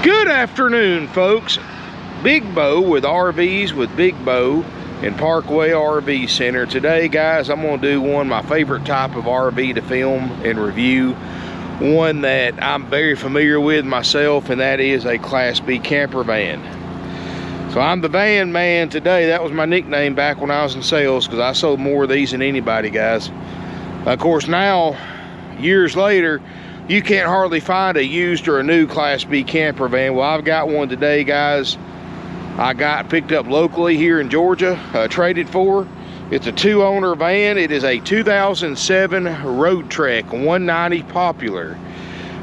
Good afternoon, folks. Big Bo with RVs with Big Bo in Parkway RV Center. Today, guys, I'm going to do one of my favorite type of RV to film and review. One that I'm very familiar with myself, and that is a Class B camper van. So I'm the van man today. That was my nickname back when I was in sales, because I sold more of these than anybody, guys. Of course, now, years later, you can't hardly find a used or a new Class B camper van. Well, I've got one today, guys. I got picked up locally here in Georgia, traded for. It's a 2-owner van. It is a 2007 Road Trek 190 Popular.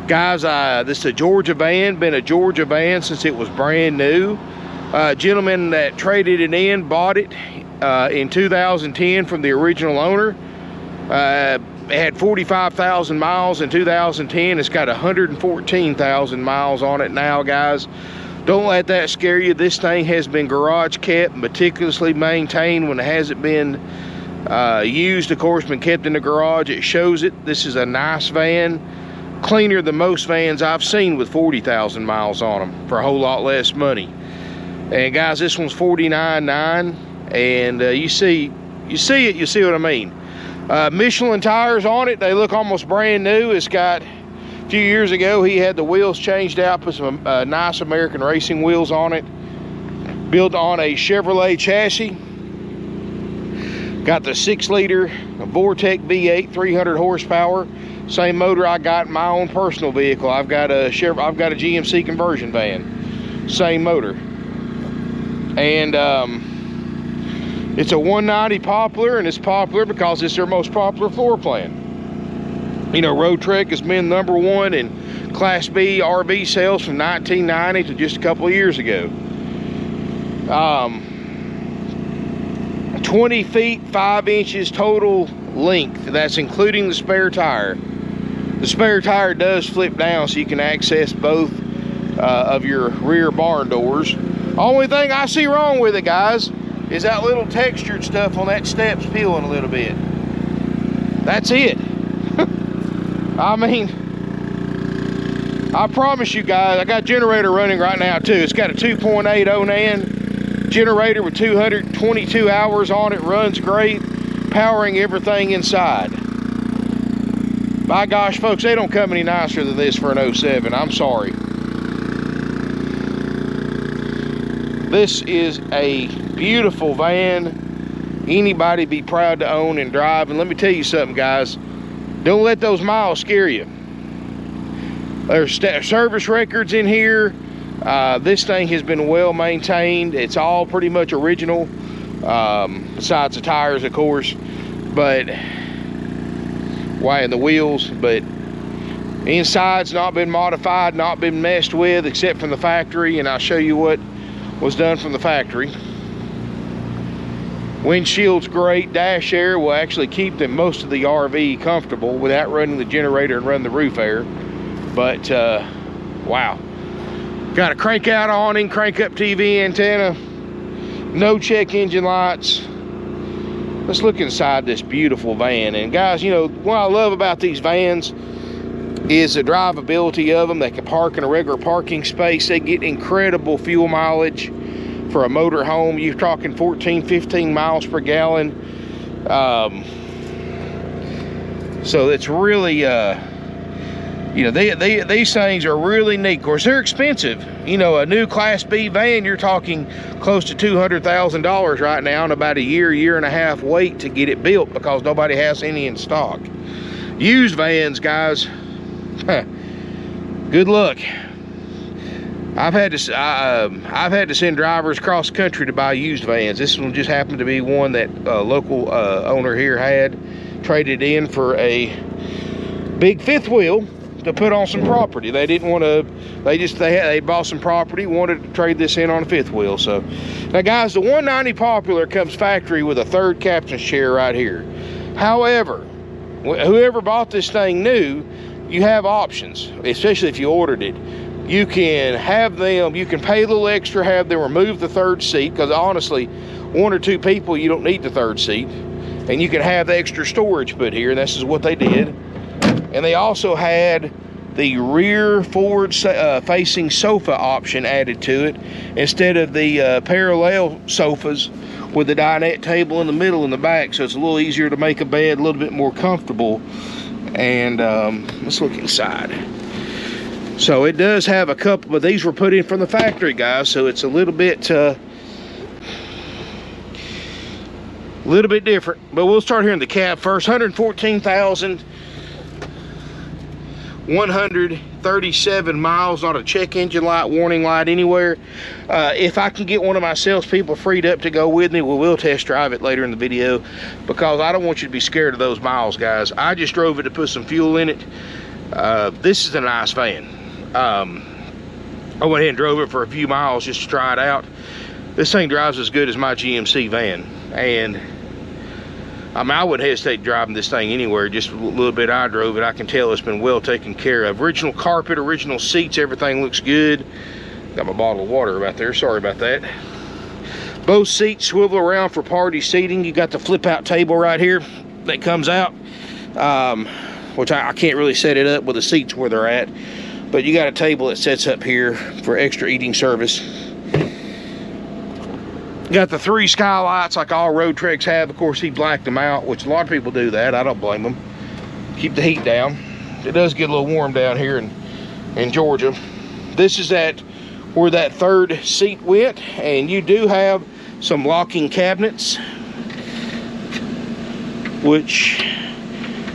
Guys, this is a Georgia van, been a Georgia van since it was brand new. Gentleman that traded it in bought it in 2010 from the original owner. It had 45,000 miles in 2010. It's got 114,000 miles on it now, guys. Don't let that scare you. This thing has been garage kept, meticulously maintained when it hasn't been used. Of course, been kept in the garage. It shows it. This is a nice van, cleaner than most vans I've seen with 40,000 miles on them for a whole lot less money. And guys, this one's $49,900, and you see it, you see what I mean. Michelin tires on it. They look almost brand new. It's got, a few years ago, he had the wheels changed out, put some nice American racing wheels on it. Built on a Chevrolet chassis. Got the 6-liter Vortec V8, 300 horsepower. Same motor I got in my own personal vehicle. I've got a GMC conversion van. Same motor. And it's a 190 Popular, and it's popular because it's their most popular floor plan. You know, Road Trek has been #1 in Class B RV sales from 1990 to just a couple of years ago. 20 feet 5 inches total length. That's including the spare tire. The spare tire does flip down so you can access both of your rear barn doors. Only thing I see wrong with it, guys, is that little textured stuff on that step's peeling a little bit. That's it. I mean, I promise you guys, I got a generator running right now too. It's got a 2.8 Onan generator with 222 hours on it. Runs great, powering everything inside. By gosh, folks, they don't come any nicer than this for an 07. I'm sorry. This is a beautiful van. Anybody be proud to own and drive. And let me tell you something, guys. Don't let those miles scare you. There's service records in here. This thing has been well maintained. It's all pretty much original, besides the tires, of course. But why, and the wheels. But inside's not been modified, not been messed with, except from the factory. And I'll show you what was done from the factory. Windshield's great. Dash air will actually keep most of the RV comfortable without running the generator and running the roof air. But wow, got a crank out awning, crank up TV antenna, no check engine lights. Let's look inside this beautiful van. And guys, you know what I love about these vans is the drivability of them. They can park in a regular parking space. They get incredible fuel mileage for a motor home. You're talking 14-15 miles per gallon. So it's really you know, these things are really neat. Of course, they're expensive. You know, a new Class B van, you're talking close to $200,000 right now, and about a year and a half wait to get it built because nobody has any in stock. Used vans, guys, good luck. I've had to send drivers across the country to buy used vans. This one just happened to be one that a local owner here had traded in for a big fifth wheel to put on some property. They didn't want to. They bought some property, wanted to trade this in on a fifth wheel. So now, guys, the 190 Popular comes factory with a third captain's chair right here. However, whoever bought this thing new, you have options, especially if you ordered it. You can have them, you can pay a little extra, have them remove the third seat, because honestly, 1 or 2 people, you don't need the third seat. And you can have the extra storage put here, and this is what they did. And they also had the rear forward facing sofa option added to it instead of the parallel sofas with the dinette table in the middle and the back, so it's a little easier to make a bed, a little bit more comfortable. And let's look inside. So it does have a couple, but these were put in from the factory, guys, so it's a little bit different. But we'll start here in the cab first. 114,137 miles, not a check engine light, warning light anywhere. If I can get one of my salespeople freed up to go with me, we will test drive it later in the video, because I don't want you to be scared of those miles, guys. I just drove it to put some fuel in it. This is a nice van. I went ahead and drove it for a few miles just to try it out. This thing drives as good as my GMC van, and I mean, I wouldn't hesitate driving this thing anywhere. Just a little bit I drove it, I can tell it's been well taken care of. Original carpet, original seats, everything looks good. Got my bottle of water right there, sorry about that. Both seats swivel around for party seating. You got the flip out table right here that comes out, which I can't really set it up with the seats where they're at, but you got a table that sets up here for extra eating service. Got the 3 skylights like all road treks have. Of course, he blacked them out, which a lot of people do that. I don't blame them. Keep the heat down. It does get a little warm down here in Georgia. This is where that third seat went, and you do have some locking cabinets, which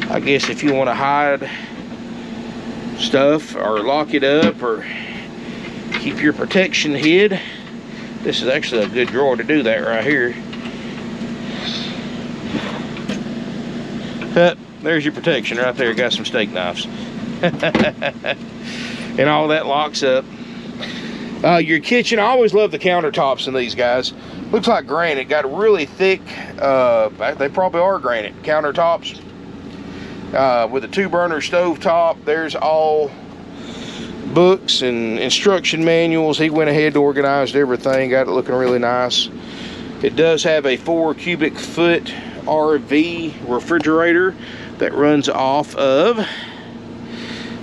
I guess if you want to hide stuff or lock it up or keep your protection hid, this is actually a good drawer to do that right here. There's your protection right there. Got some steak knives. And all that locks up. Your kitchen, I always love the countertops in these, guys. Looks like granite. Got a really thick, they probably are granite countertops. With a 2-burner stove top. There's all books and instruction manuals. He went ahead and organized everything, got it looking really nice. It does have a 4 cubic foot RV refrigerator that runs off of,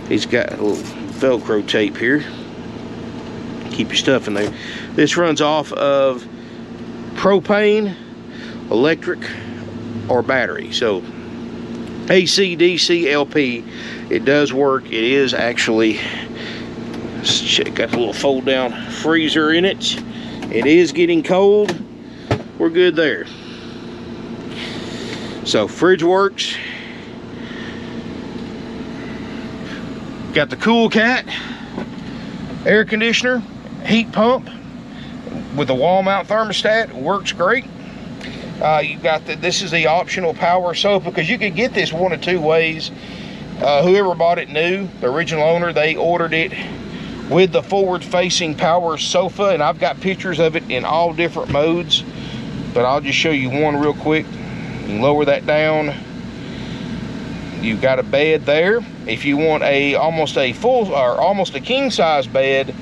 he's got a little Velcro tape here, keep your stuff in there. This runs off of propane, electric, or battery. So AC, DC, LP, it does work. It is actually, got a little fold down freezer in it. It is getting cold. We're good there. So fridge works. Got the Cool Cat air conditioner, heat pump with a wall mount thermostat. Works great. You've got this is the optional power sofa, because you could get this one of 2 ways. Whoever bought it new, the original owner, they ordered it with the forward facing power sofa, and I've got pictures of it in all different modes, but I'll just show you one real quick. You can lower that down. You've got a bed there. If you want almost a full or almost a king size bed,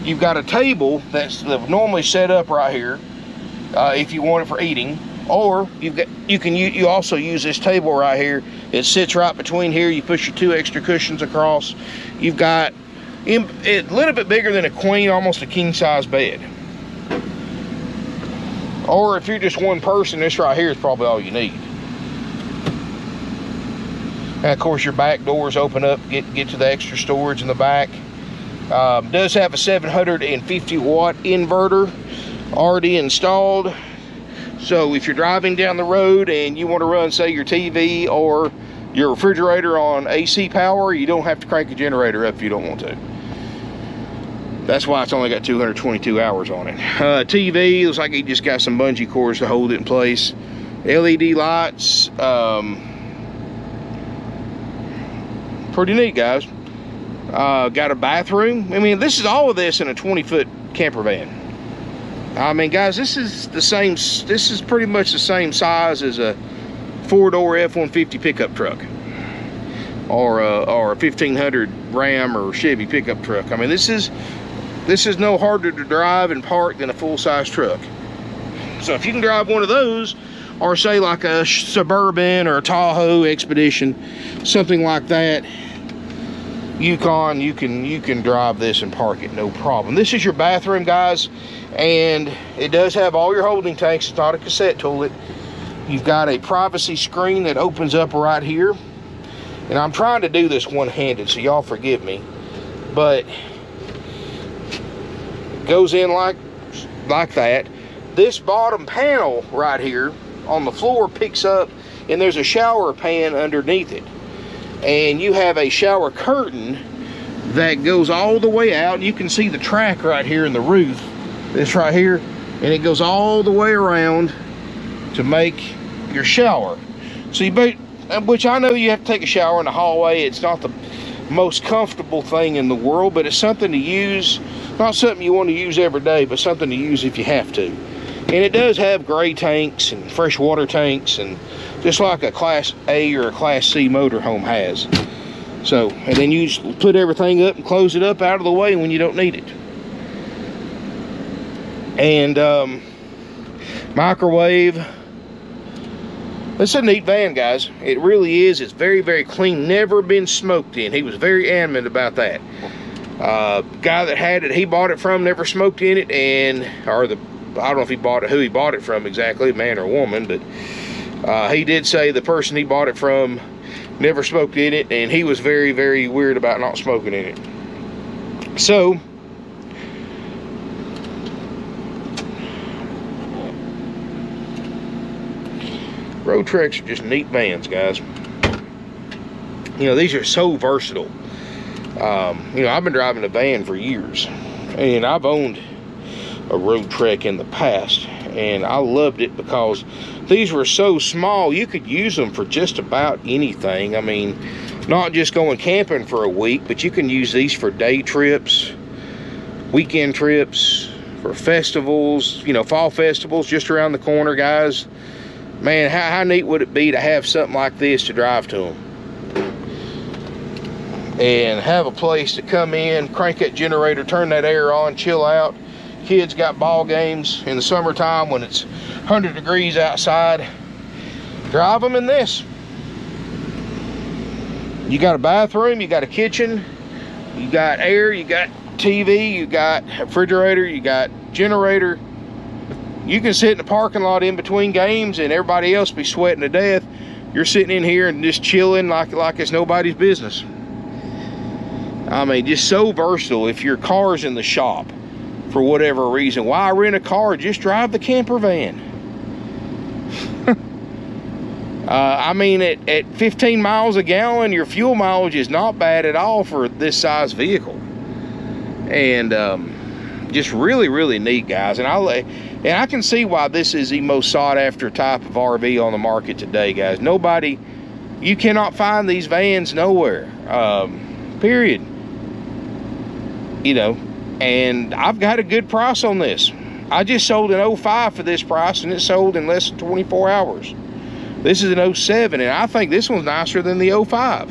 you've got a table that's normally set up right here if you want it for eating, or you also use this table right here. It sits right between here. You push your 2 extra cushions across. You've got a little bit bigger than a queen, almost a king size bed. Or if you're just one person, this right here is probably all you need. And of course your back doors open up, get to the extra storage in the back. Does have a 750 watt inverter already installed. So if you're driving down the road and you want to run, say, your TV or your refrigerator on AC power, you don't have to crank a generator up if you don't want to. That's why it's only got 222 hours on it. TV, looks like he just got some bungee cords to hold it in place. LED lights. Pretty neat, guys. Got a bathroom. I mean, this is all of this in a 20-foot camper van. I mean, guys, this is pretty much the same size as a 4-door F-150 pickup truck, or a 1500 Ram or Chevy pickup truck. I mean, this is no harder to drive and park than a full-size truck. So if you can drive one of those, or say like a Suburban or a Tahoe Expedition, something like that, Yukon, you can drive this and park it no problem. This is your bathroom, guys, and it does have all your holding tanks. It's not a cassette toilet. You've got a privacy screen that opens up right here, and I'm trying to do this one-handed, so y'all forgive me, but it goes in like that. This bottom panel right here on the floor picks up, and there's a shower pan underneath it. And you have a shower curtain that goes all the way out. You can see the track right here in the roof, this right here, and it goes all the way around to make your shower. So which I know you have to take a shower in the hallway. It's not the most comfortable thing in the world, but it's something to use. Not something you want to use every day, but something to use if you have to. And it does have gray tanks and fresh water tanks, and just like a Class A or a Class C motorhome has. So, and then you just put everything up and close it up out of the way when you don't need it. And microwave. It's a neat van, guys. It really is. It's very, very clean. Never been smoked in. He was very adamant about that. Guy that had it, he bought it from, never smoked in it, and I don't know if he bought it, who he bought it from exactly, man or woman, but he did say the person he bought it from never smoked in it, and he was very, very weird about not smoking in it. So, road treks are just neat vans, guys. You know, these are so versatile. You know, I've been driving a van for years, and I've owned a road trek in the past, and I loved it because these were so small you could use them for just about anything. I mean, not just going camping for a week, but you can use these for day trips, weekend trips, for festivals, you know, fall festivals just around the corner, guys. Man, how neat would it be to have something like this to drive to them and have a place to come in, crank that generator, turn that air on, chill out. Kids got ball games in the summertime when it's 100 degrees outside. Drive them in this. You got a bathroom, you got a kitchen, you got air, you got TV, you got a refrigerator, you got generator. You can sit in the parking lot in between games and everybody else be sweating to death. You're sitting in here and just chilling like it's nobody's business. I mean, just so versatile. If your car's in the shop for whatever reason, why rent a car? Just drive the camper van. I mean, at 15 miles a gallon, your fuel mileage is not bad at all for this size vehicle. And just really, really neat, guys. And I can see why this is the most sought after type of RV on the market today, guys. You cannot find these vans nowhere, period. You know, and I've got a good price on this. I just sold an 05 for this price, and it sold in less than 24 hours. This is an 07, and I think this one's nicer than the 05.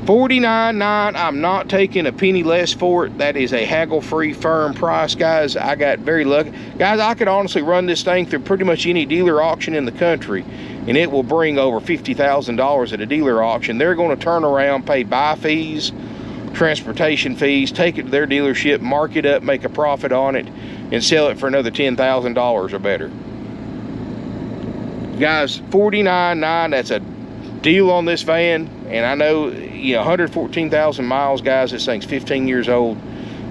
$49,900. I'm not taking a penny less for it. That is a haggle-free, firm price, guys. I got very lucky. Guys, I could honestly run this thing through pretty much any dealer auction in the country, and it will bring over $50,000 at a dealer auction. They're going to turn around, pay buy fees, transportation fees, take it to their dealership, mark it up, make a profit on it, and sell it for another $10,000 or better. Guys, $49,900, that's a deal on this van. And I know, you know, 114,000 miles, guys. This thing's 15 years old.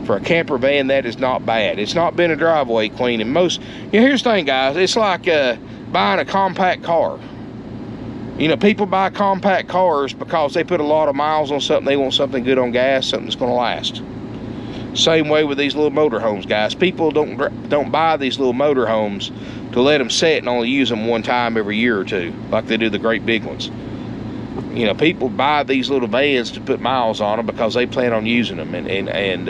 For a camper van, that is not bad. It's not been a driveway clean. And most, you know, here's the thing, guys. It's like buying a compact car. You know, people buy compact cars because they put a lot of miles on something. They want something good on gas, something that's going to last. Same way with these little motorhomes, guys. People don't buy these little motorhomes to let them sit and only use them one time every year or two, like they do the great big ones. You know, people buy these little vans to put miles on them because they plan on using them. And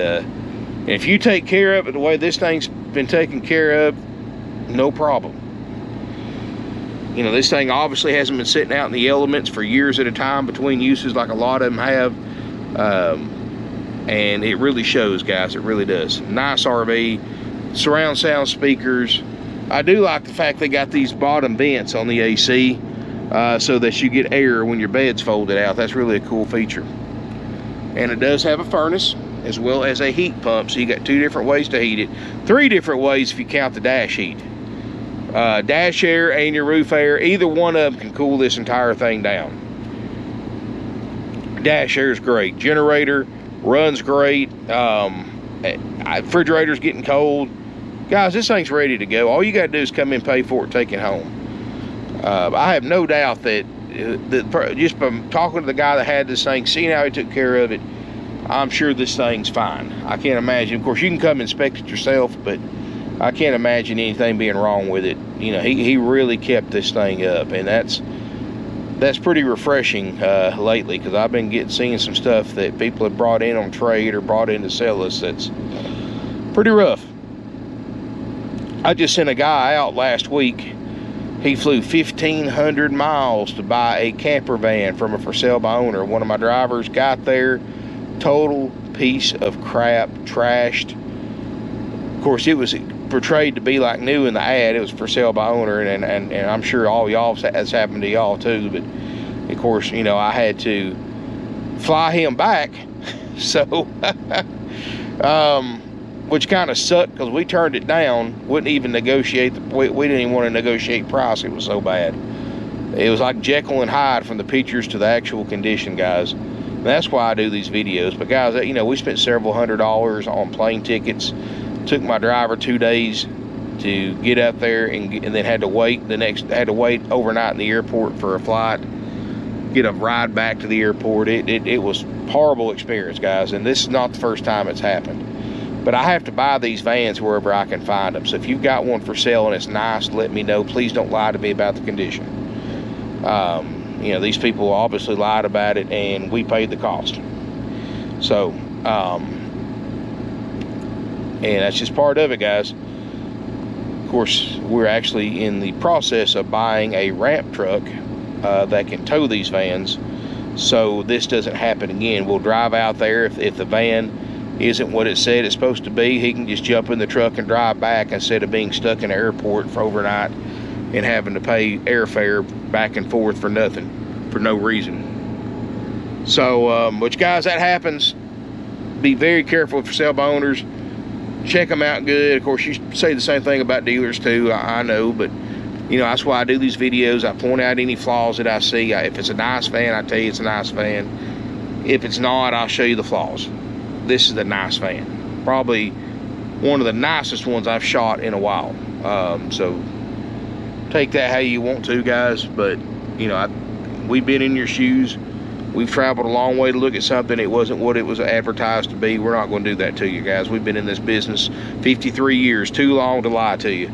if you take care of it the way this thing's been taken care of, no problem. You know, this thing obviously hasn't been sitting out in the elements for years at a time between uses like a lot of them have. And it really shows, guys. It really does. Nice RV, surround sound speakers. I do like the fact they got these bottom vents on the AC so that you get air when your bed's folded out. That's really a cool feature. and it does have a furnace as well as a heat pump. So you got 2 different ways to heat it, 3 different ways if you count the dash heat. Dash air and your roof air, either one of them can cool this entire thing down. Dash air is great. Generator runs great. Refrigerator's getting cold. Guys, this thing's ready to go. All you got to do is come in, pay for it, take it home. I have no doubt that just from talking to the guy that had this thing, seeing how he took care of it, I'm sure this thing's fine. I can't imagine. Of course, you can come inspect it yourself, but I can't imagine anything being wrong with it. You know, he really kept this thing up, and that's pretty refreshing lately, because I've been seeing some stuff that people have brought in on trade or brought in to sell us that's pretty rough. I just sent a guy out last week. He flew 1,500 miles to buy a camper van from a for sale by owner. One of my drivers got there, total piece of crap, trashed. Of course, it was portrayed to be like new in the ad. It was for sale by owner, and I'm sure all y'all has happened to y'all too. But of course, you know, I had to fly him back. So which kind of sucked, because we turned it down. Wouldn't even negotiate. We didn't even want to negotiate price. It was so bad. It was like Jekyll and Hyde from the pictures to the actual condition, guys. And that's why I do these videos. But guys, you know, we spent several $100s on plane tickets. Took my driver 2 days to get out there, and then had to wait overnight in the airport for a flight, get a ride back to the airport. It was a horrible experience, guys, and this is not the first time it's happened. But I have to buy these vans wherever I can find them. So if you've got one for sale and it's nice, let me know. Please don't lie to me about the condition. You know, these people obviously lied about it, and we paid the cost. So and that's just part of it, guys. Of course, we're actually in the process of buying a ramp truck that can tow these vans, so this doesn't happen again. We'll drive out there. If the van isn't what it said it's supposed to be, he can just jump in the truck and drive back, instead of being stuck in the airport for overnight and having to pay airfare back and forth for nothing, for no reason. So which, guys, that happens. Be very careful for sale by owners. Check them out good. Of course, you say the same thing about dealers too, I know, but you know, that's why I do these videos. I point out any flaws that I see. If it's a nice van, I tell you it's a nice van. If it's not, I'll show you the flaws. This is a nice van, probably one of the nicest ones I've shot in a while. So take that how you want to, guys, but you know, we've been in your shoes. We've traveled a long way to look at something. It wasn't what it was advertised to be. We're not going to do that to you, guys. We've been in this business 53 years, too long to lie to you.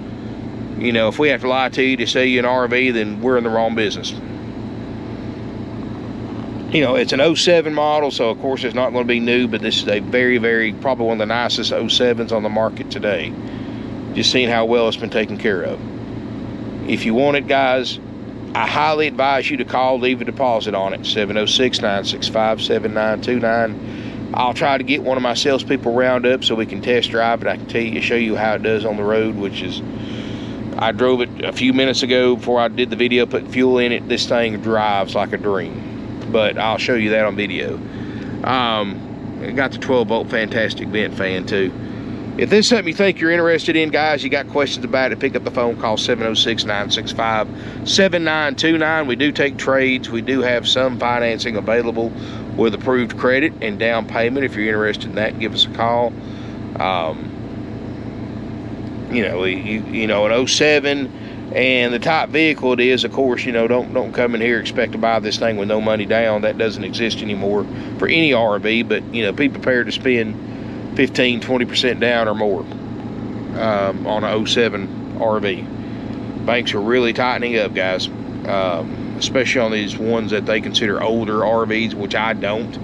You know, if we have to lie to you to sell you an RV, then we're in the wrong business. You know, it's an 07 model, so of course it's not going to be new, but this is a very, very, probably one of the nicest 07s on the market today. Just seeing how well it's been taken care of. If you want it, guys, I highly advise you to call, leave a deposit on it, 706-965-7929. I'll try to get one of my salespeople round up so we can test drive it. I can show you how it does on the road, which is, I drove it a few minutes ago before I did the video, put fuel in it. This thing drives like a dream, but I'll show you that on video. I got the 12-volt fantastic vent fan too. If this is something you think you're interested in, guys, you got questions about it, pick up the phone, call 706-965-7929. We do take trades. We do have some financing available with approved credit and down payment. If you're interested in that, give us a call. You know, an 07 and the type vehicle it is, of course, you know, don't come in here expect to buy this thing with no money down. That doesn't exist anymore for any RV, but you know, be prepared to spend 15-20% down or more on an 07 RV. Banks are really tightening up, guys, especially on these ones that they consider older RVs, which I don't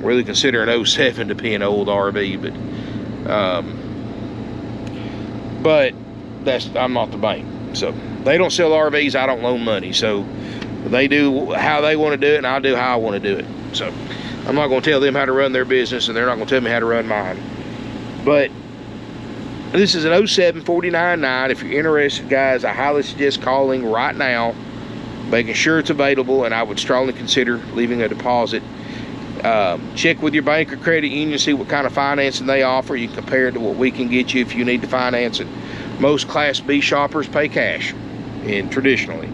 really consider an 07 to be an old RV, but I'm not the bank, so they don't sell RVs. I don't loan money, so they do how they want to do it, and I do how I want to do it. So I'm not going to tell them how to run their business, and they're not going to tell me how to run mine. But this is an 07 49.9. If you're interested, guys, I highly suggest calling right now, making sure it's available, and I would strongly consider leaving a deposit. Check with your bank or credit union, see what kind of financing they offer. You compare it to what we can get you if you need to finance it. Most Class B shoppers pay cash, and traditionally.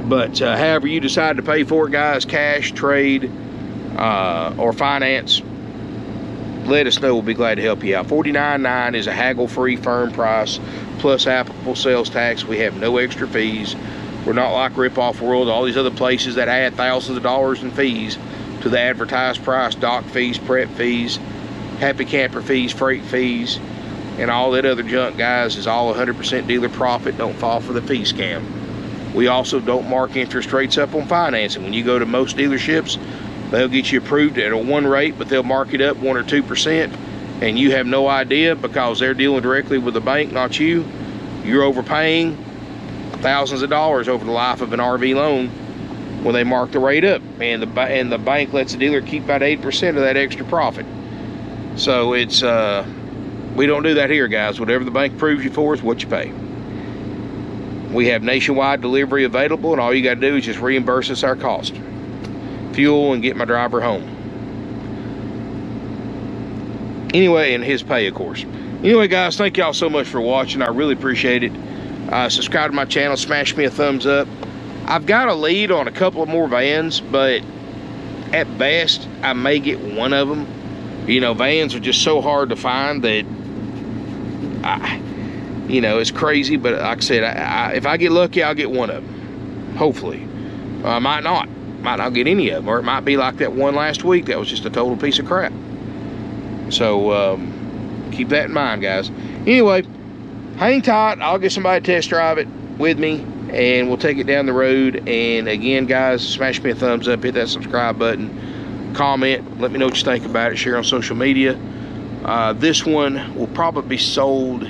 But however you decide to pay for it, guys, cash, trade, or finance, let us know. We'll be glad to help you out. $49.9 is a haggle-free firm price plus applicable sales tax. We have no extra fees. We're not like Rip-Off World, all these other places that add thousands of dollars in fees to the advertised price. Dock fees, prep fees, happy camper fees, freight fees, and all that other junk, guys, is all 100% dealer profit. Don't fall for the fee scam. We also don't mark interest rates up on financing. When you go to most dealerships, they'll get you approved at a 1 rate, but they'll mark it up 1 or 2%, and you have no idea because they're dealing directly with the bank, not you. You're overpaying thousands of dollars over the life of an RV loan when they mark the rate up, and the bank lets the dealer keep about 8% of that extra profit. So it's we don't do that here, guys. Whatever the bank approves you for is what you pay. We have nationwide delivery available, and all you got to do is just reimburse us our cost, fuel, and get my driver home. Anyway, and his pay, of course. Anyway, guys, thank y'all so much for watching. I really appreciate it. Subscribe to my channel, smash me a thumbs up. I've got a lead on a couple of more vans, but at best I may get one of them. You know, vans are just so hard to find that you know, it's crazy. But like I said, if I get lucky, I'll get one of them, hopefully. I might not get any of them, or it might be like that one last week that was just a total piece of crap. So keep that in mind, guys. Anyway, hang tight. I'll get somebody to test drive it with me, and we'll take it down the road. And again, guys, smash me a thumbs up, hit that subscribe button, comment, let me know what you think about it, share on social media. This one will probably be sold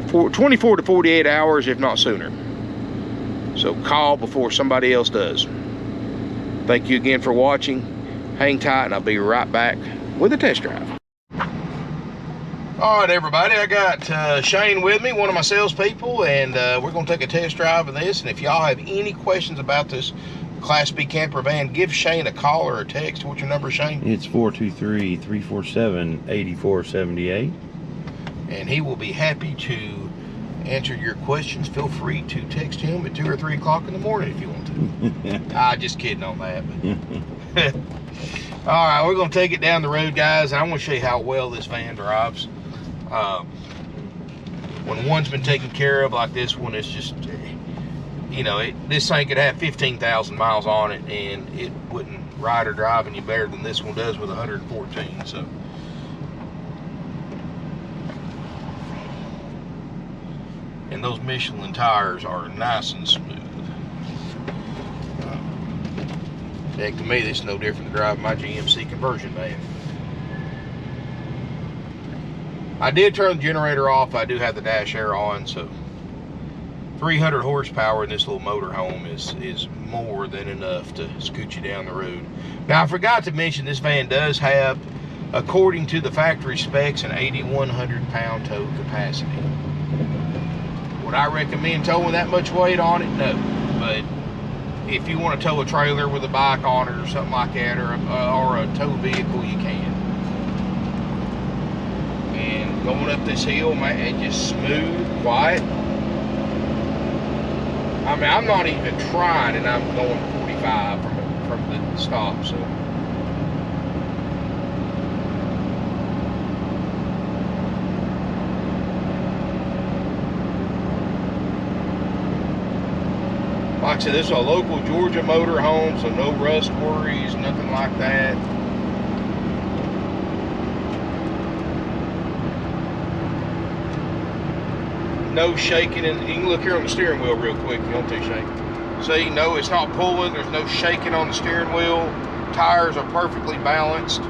for 24 to 48 hours, if not sooner. So call before somebody else does. Thank you again for watching. Hang tight, and I'll be right back with a test drive. All right, everybody, I got Shane with me, one of my salespeople, and we're going to take a test drive of this. And if y'all have any questions about this Class B camper van, give Shane a call or a text. What's your number, Shane? It's 423-347-8478. And he will be happy to answer your questions. Feel free to text him at 2 or 3 o'clock in the morning if you want to. Just kidding on that. But all right, we're going to take it down the road, guys, and I'm going to show you how well this van drives. When one's been taken care of like this one, it's just, you know, this thing could have 15,000 miles on it, and it wouldn't ride or drive any better than this one does with 114. So, and those Michelin tires are nice and smooth. Heck, to me, this is no different than driving my GMC conversion van. I did turn the generator off. I do have the dash air on, so 300 horsepower in this little motor home is more than enough to scoot you down the road. Now, I forgot to mention this van does have, according to the factory specs, an 8,100 pound tow capacity. Would I recommend towing that much weight on it? No. But if you want to tow a trailer with a bike on it or something like that, or a tow vehicle, you can. And going up this hill, man, it's just smooth, quiet. I mean, I'm not even trying, and I'm going 45 from the stop, so. Like I said, this is a local Georgia motor home, so no rust worries, nothing like that. No shaking, and you can look here on the steering wheel real quick if you want to, Shane. See, no, it's not pulling, there's no shaking on the steering wheel. Tires are perfectly balanced.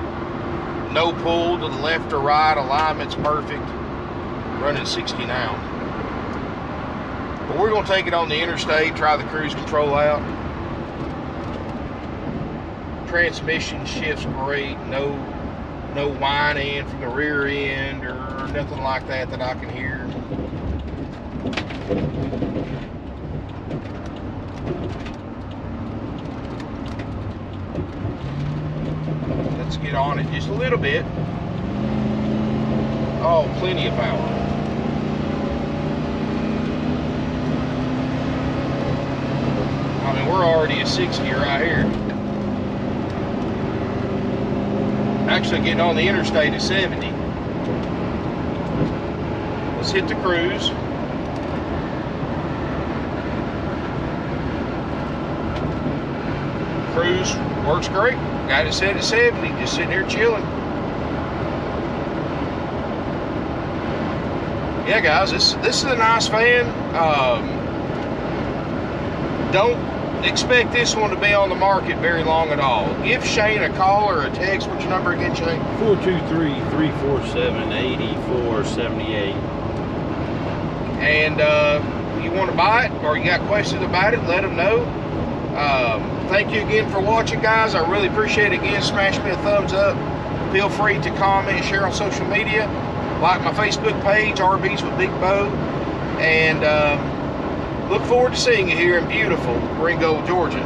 No pull to the left or right, alignment's perfect. Running 60 now. But we're going to take it on the interstate, try the cruise control out. Transmission shifts great, no whining from the rear end or nothing like that I can hear. Let's get on it just a little bit. Oh, plenty of power. I mean, we're already at 60 right here. Actually getting on the interstate at 70. Let's hit the cruise. Cruise works great. Got it set at 70, just sitting here chilling. Yeah, guys, this is a nice van. Don't expect this one to be on the market very long at all. Give Shane a call or a text. What's your number again, Shane? 423-347-8478. And you want to buy it or you got questions about it, let them know. Thank you again for watching, guys. I really appreciate it. Again, smash me a thumbs up. Feel free to comment, share on social media. Like my Facebook page, RVs with Big Bo. And look forward to seeing you here in beautiful Ringo, Georgia.